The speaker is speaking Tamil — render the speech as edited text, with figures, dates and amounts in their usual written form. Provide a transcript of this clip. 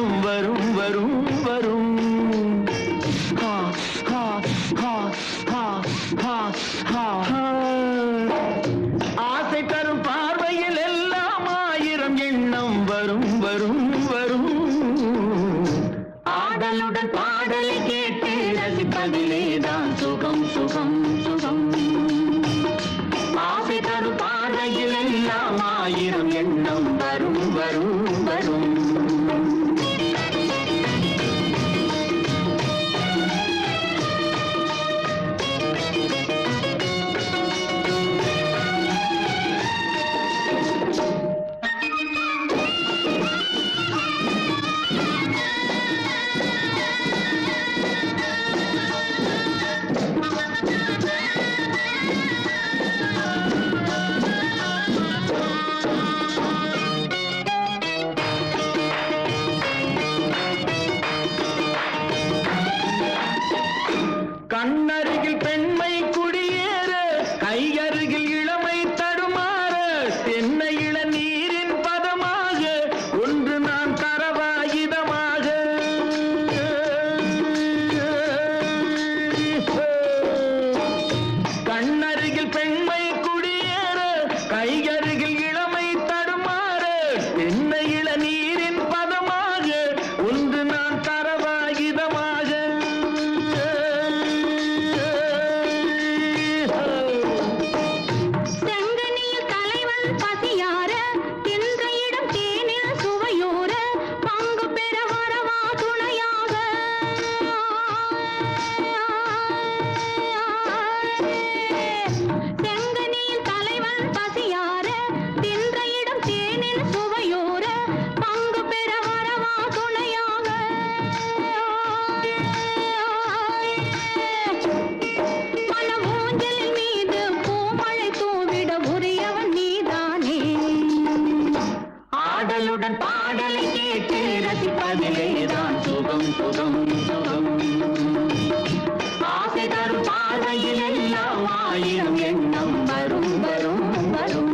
எண்ணம் வரும் வரும் வரும். ஆசை தரும் பார்வையில் எல்லாம் ஆயிரம் எண்ணம் வரும் வரும் வரும். ஆடலுடன் பாடலை கேட்டு ரசிப்பதிலேதான் சுகம் சுகம் சுகம். ஆசை தரும் பார்வையில் எல்லாம் ஆயிரம் எண்ணம் வரும் வரும் வரும். கண்ணருகில் பெண்மை குடியேற, கையருகில் இளமை தடுமாற, தென்னை இளநீரின் பதமாக ஒன்று நான் தரவாயுதமாக. கண்ணருகில் பெண்மை குடியேற, கையருகில் இளமை தடுமாற, தென்னை இளநீரின் பதமாக ஒன்று நான் தரவாயுதமாக. ஆடலுடன் பாடலை கேட்டு ரசிப்பதிலேதான் சுகம் சுகம் சுகம். ஆசை தரும் பார்வையில் எல்லாம் ஆயிரம் எண்ணம் வரும் வரும் வரும்.